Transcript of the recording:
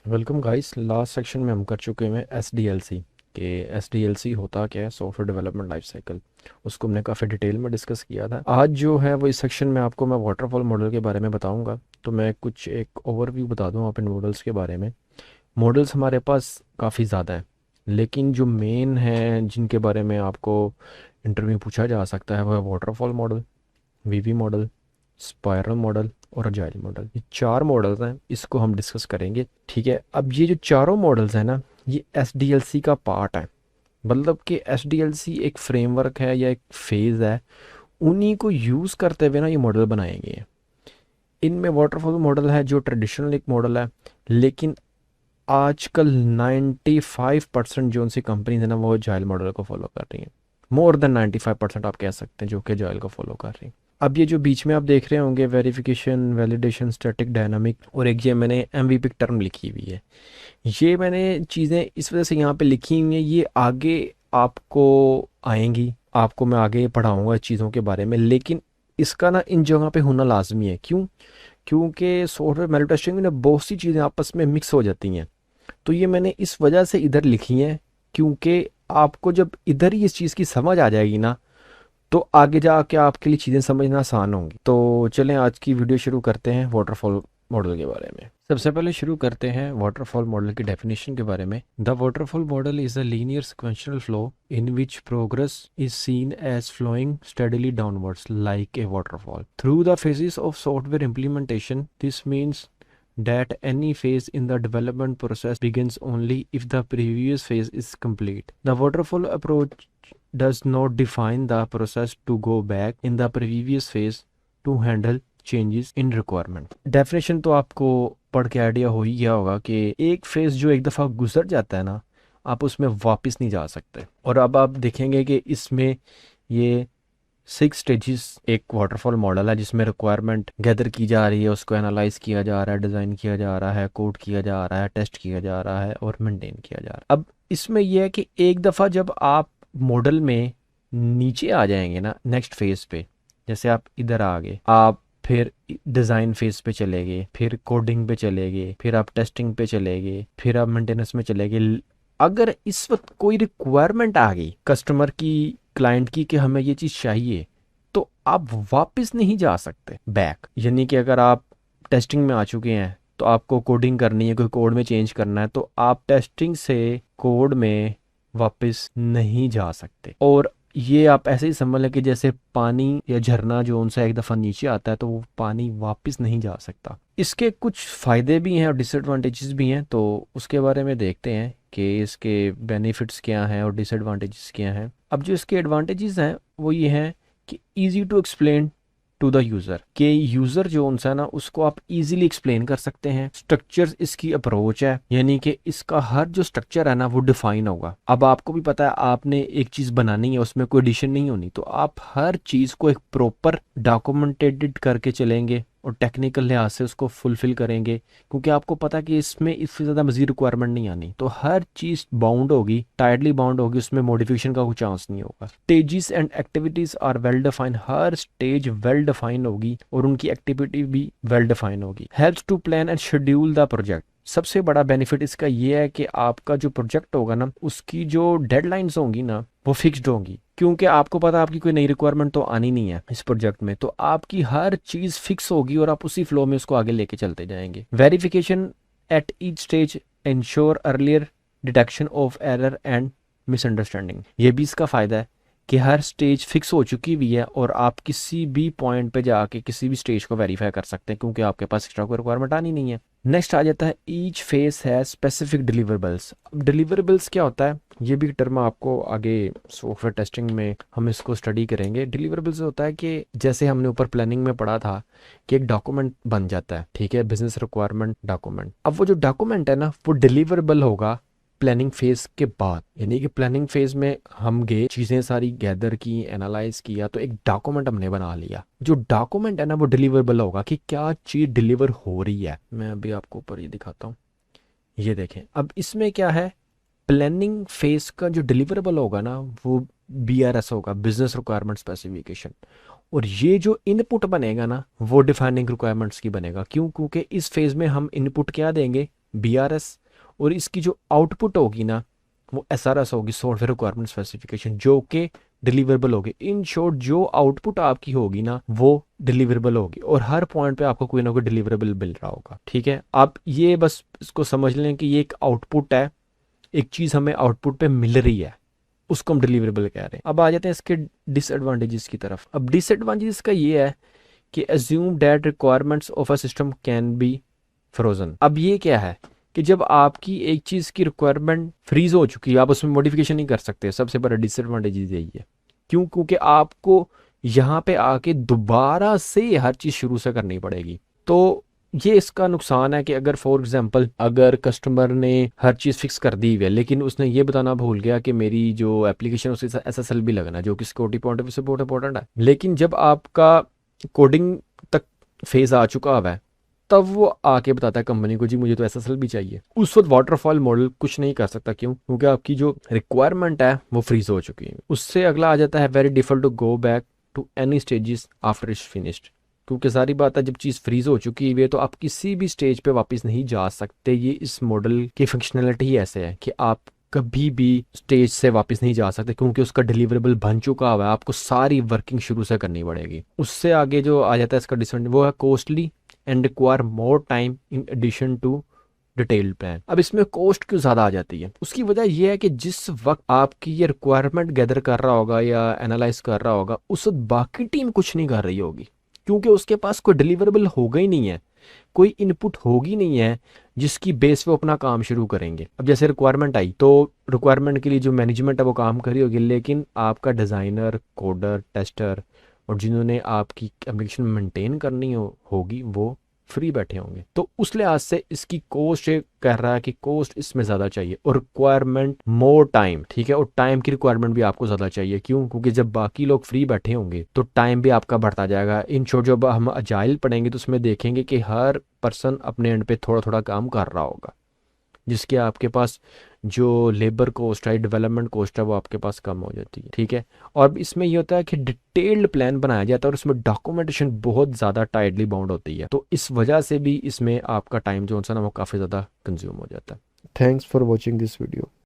Welcome guys. Last section में हम कर चुके हैं एसडीएलसी के एसडीएलसी होता क्या है, सॉफ्टवेयर डेवलपमेंट लाइफ साइकिल। उसको हमने काफ़ी डिटेल में डिस्कस किया था। आज जो है वो इस सेक्शन में आपको मैं वाटरफॉल मॉडल के बारे में बताऊंगा। तो मैं कुछ एक ओवरव्यू बता दूं आप इन मॉडल्स के बारे में। मॉडल्स हमारे पास काफ़ी ज़्यादा है, लेकिन जो मेन हैं जिनके बारे में आपको इंटरव्यू पूछा जा सकता है वो है वाटरफॉल मॉडल, वीवी मॉडल, स्पाइरल मॉडल और अजाइल मॉडल। ये चार मॉडल्स हैं, इसको हम डिस्कस करेंगे। ठीक है, अब ये जो चारों मॉडल्स हैं ना, ये एसडीएलसी का पार्ट है। मतलब कि एसडीएलसी एक फ्रेमवर्क है या एक फेज़ है, उन्हीं को यूज़ करते हुए ना ये मॉडल बनाए गए हैं। इनमें वाटरफॉल मॉडल है जो ट्रेडिशनल एक मॉडल है, लेकिन आजकल 95% जो उनसी कंपनीज है ना वो जाइल मॉडल को फॉलो कर रही हैं। मोर देन 95% आप कह सकते हैं जो कि जाइल को फॉलो कर रही हैं। अब ये जो बीच में आप देख रहे होंगे वेरिफिकेशन, वैलिडेशन, स्टैटिक, डायनामिक, और एक ये मैंने एमवीपी टर्म लिखी हुई है। ये मैंने चीज़ें इस वजह से यहाँ पे लिखी हुई हैं, ये आगे आपको आएंगी, आपको मैं आगे पढ़ाऊँगा इस चीज़ों के बारे में। लेकिन इसका ना इन जगह पे होना लाजमी है। क्यों? क्योंकि सॉफ्टवेयर वैल्यू टेस्टिंग में ना बहुत सी चीज़ें आपस में मिक्स हो जाती हैं। तो ये मैंने इस वजह से इधर लिखी हैं, क्योंकि आपको जब इधर ही इस चीज़ की समझ आ जाएगी ना, तो आगे जाके आपके लिए चीज़ें समझना आसान होंगी। तो चलें आज की वीडियो शुरू करते हैं वाटरफॉल मॉडल के बारे में। सबसे पहले शुरू करते हैं वाटरफॉल मॉडल की डेफिनेशन के बारे में। The waterfall model is a linear sequential flow in which progress is seen as flowing steadily downwards like a waterfall through the phases of software implementation. This means that any phase in the development process begins only if the previous phase is complete. The waterfall approach does not define the process to go back in the previous phase to handle changes in requirement. Definition तो आपको पढ़ के idea हो ही गया होगा कि एक phase जो एक दफ़ा गुजर जाता है ना, आप उसमें वापस नहीं जा सकते। और अब आप देखेंगे कि इसमें ये 6 स्टेजेस एक वाटरफॉल मॉडल है जिसमें रिक्वायरमेंट गैदर की जा रही है, उसको एनालाइज किया जा रहा है, डिज़ाइन किया जा रहा है, कोड किया जा रहा है, टेस्ट किया जा रहा है और मेंटेन किया जा रहा है। अब इसमें यह है कि एक दफ़ा जब आप मॉडल में नीचे आ जाएंगे ना नेक्स्ट फेज पे, जैसे आप इधर आ गए, आप फिर डिज़ाइन फेज पे चले गए, फिर कोडिंग पे चले गए, फिर आप टेस्टिंग पे चले गए, फिर आप मेंटेनेंस में चले गए। अगर इस वक्त कोई रिक्वायरमेंट आ गई कस्टमर की, क्लाइंट की, कि हमें ये चीज़ चाहिए, तो आप वापस नहीं जा सकते बैक। यानी कि अगर आप टेस्टिंग में आ चुके हैं तो आपको कोडिंग करनी है, कोई कोड में चेंज करना है, तो आप टेस्टिंग से कोड में वापस नहीं जा सकते। और ये आप ऐसे ही समझ लें कि जैसे पानी या झरना जो उनसे एक दफ़ा नीचे आता है तो वो पानी वापस नहीं जा सकता। इसके कुछ फ़ायदे भी हैं और डिसएडवांटेजेस भी हैं, तो उसके बारे में देखते हैं कि इसके बेनिफिट्स क्या हैं और डिसएडवांटेजेस क्या हैं। अब जो इसके एडवांटेजेस हैं वो ये हैं कि easy to explain to the user, के यूज़र जो उनसा ना उसको आप इजीली एक्सप्लेन कर सकते हैं। स्ट्रक्चर इसकी अप्रोच है, यानी कि इसका हर जो स्ट्रक्चर है ना वो डिफाइन होगा। अब आपको भी पता है आपने एक चीज़ बनानी है, उसमें कोई एडिशन नहीं होनी, तो आप हर चीज़ को एक प्रॉपर डॉक्यूमेंटेड करके चलेंगे और टेक्निकल लिहाज से उसको फुलफिल करेंगे, क्योंकि आपको पता है कि इसमें इससे ज़्यादा मज़ीद रिक्वायरमेंट नहीं आनी। तो हर चीज़ बाउंड होगी, टाइटली बाउंड होगी, उसमें मॉडिफिकेशन का कोई चांस नहीं होगा। Stages and activities are well define, हर स्टेज वेल डिफाइन होगी और उनकी एक्टिविटी भी वेल डिफाइन होगी। Helps to plan and schedule the project. सबसे बड़ा बेनिफिट इसका ये है कि आपका जो प्रोजेक्ट होगा ना उसकी जो डेडलाइंस होंगी ना वो फिक्स्ड होंगी, क्योंकि आपको पता है आपकी कोई नई रिक्वायरमेंट तो आनी नहीं है इस प्रोजेक्ट में, तो आपकी हर चीज़ फिक्स होगी और आप उसी फ्लो में उसको आगे लेके चलते जाएंगे। Verification at each stage ensure earlier detection of error and misunderstanding. ये भी इसका फ़ायदा है कि हर स्टेज फिक्स हो चुकी हुई है और आप किसी भी पॉइंट पे जाके किसी भी स्टेज को वेरीफाई कर सकते हैं, क्योंकि आपके पास एक्स्ट्रा कोई रिक्वायरमेंट आनी नहीं है। नेक्स्ट आ जाता है ईच फेस है स्पेसिफिक डिलीवरेबल्स। अब डिलीवरेबल्स क्या होता है, ये भी टर्म आपको आगे सॉफ्टवेयर टेस्टिंग में हम इसको स्टडी करेंगे। डिलीवरेबल्स होता है कि जैसे हमने ऊपर प्लानिंग में पढ़ा था कि एक डॉक्यूमेंट बन जाता है, ठीक है, बिजनेस रिक्वायरमेंट डॉक्यूमेंट। अब वो जो डॉक्यूमेंट है ना वो डिलीवरेबल होगा प्लानिंग फेज के बाद। यानी कि प्लानिंग फेज में हम गए, चीज़ें सारी गैदर की, एनालाइज किया, तो एक डॉक्यूमेंट हमने बना लिया। जो डॉक्यूमेंट है ना वो डिलीवरेबल होगा कि क्या चीज़ डिलीवर हो रही है। मैं अभी आपको ऊपर ये दिखाता हूँ, ये देखें। अब इसमें क्या है, प्लानिंग फेज का जो डिलीवरेबल होगा ना वो BRS होगा, बिजनेस रिक्वायरमेंट स्पेसिफिकेशन। और ये जो इनपुट बनेगा ना वो डिफाइनिंग रिक्वायरमेंट्स की बनेगा। क्यों? क्योंकि इस फेज में हम इनपुट क्या देंगे, BRS, और इसकी जो आउटपुट होगी ना वो SRS होगी, सॉफ्टवेयर रिक्वायरमेंट स्पेसिफिकेशन, जो कि डिलीवरेबल होगी। इन शॉर्ट जो आउटपुट आपकी होगी ना वो डिलीवरेबल होगी, और हर पॉइंट पे आपको कोई ना कोई डिलीवरेबल मिल रहा होगा। ठीक है, आप ये बस इसको समझ लें कि ये एक आउटपुट है, एक चीज़ हमें आउटपुट पे मिल रही है, उसको हम डिलीवरेबल कह रहे हैं। अब आ जाते हैं इसके डिसएडवांटेजेस की तरफ। अब डिसएडवांटेजेस का ये है कि assume that requirements of a system can be frozen. अब ये क्या है कि जब आपकी एक चीज़ की रिक्वायरमेंट फ्रीज हो चुकी है, आप उसमें मॉडिफिकेशन नहीं कर सकते। सबसे बड़ा डिसएडवांटेज यही है। क्यों? क्योंकि आपको यहाँ पे आके दोबारा से हर चीज़ शुरू से करनी पड़ेगी। तो ये इसका नुकसान है कि अगर फॉर एग्जांपल अगर कस्टमर ने हर चीज़ फिक्स कर दी हुई है, लेकिन उसने ये बताना भूल गया कि मेरी जो एप्लीकेशन उसके साथ SSL भी लगना है, जो कि सिक्योरिटी पॉइंट ऑफ व्यू से बहुत इंपॉर्टेंट है। लेकिन जब आपका कोडिंग तक फेज आ चुका हुआ है, तब वो आके बताता है कंपनी को, जी मुझे तो SSL भी चाहिए। उस वक्त वाटरफॉल मॉडल कुछ नहीं कर सकता। क्यों? क्योंकि आपकी जो रिक्वायरमेंट है वो फ्रीज हो चुकी है। उससे अगला आ जाता है very difficult to go back to any stages after it's finished. क्योंकि सारी बात है, जब चीज़ फ्रीज हो चुकी है तो आप किसी भी स्टेज पे वापस नहीं जा सकते। ये इस मॉडल की फंक्शनैलिटी ही ऐसे है कि आप कभी भी स्टेज से वापस नहीं जा सकते, क्योंकि उसका डिलीवरेबल बन चुका हुआ है। आपको सारी वर्किंग शुरू से करनी पड़ेगी। उससे आगे जो आ जाता है इसका डिसएडवांटेज, वो है costly and require more time in addition to detailed plan. अब इसमें कॉस्ट क्यों ज़्यादा आ जाती है? उसकी वजह यह है कि जिस वक्त आपकी ये रिक्वायरमेंट गैदर कर रहा होगा या एनालाइज कर रहा होगा, उस वक्त बाकी टीम कुछ नहीं कर रही होगी, क्योंकि उसके पास कोई डिलीवरेबल होगा ही नहीं है, कोई इनपुट होगी नहीं है जिसकी बेस पे अपना काम शुरू करेंगे। अब जैसे रिक्वायरमेंट आई तो रिक्वायरमेंट के लिए जो मैनेजमेंट है वो काम कर रही होगी, लेकिन आपका डिज़ाइनर, कोडर, टेस्टर और जिन्होंने आपकी एप्लीकेशन मेंटेन करनी होगी वो फ्री बैठे होंगे। तो उस लिहाज से इसकी कॉस्ट कह रहा है कि कॉस्ट इसमें ज़्यादा चाहिए, और रिक्वायरमेंट मोर टाइम। ठीक है, और टाइम की रिक्वायरमेंट भी आपको ज़्यादा चाहिए। क्यों? क्योंकि जब बाकी लोग फ्री बैठे होंगे तो टाइम भी आपका बढ़ता जाएगा। इन शॉर्ट जब हम अजाइल पढ़ेंगे तो उसमें देखेंगे कि हर पर्सन अपने एंड पे थोड़ा थोड़ा काम कर रहा होगा, जिसके आपके पास जो लेबर कॉस्ट है, डेवलपमेंट कॉस्ट है, वो आपके पास कम हो जाती है। ठीक है, और इसमें ये होता है कि डिटेल्ड प्लान बनाया जाता है और उसमें डॉक्यूमेंटेशन बहुत ज़्यादा टाइटली बाउंड होती है। तो इस वजह से भी इसमें आपका टाइम जो है ना वो काफ़ी ज़्यादा कंज्यूम हो जाता है। Thanks for watching this video.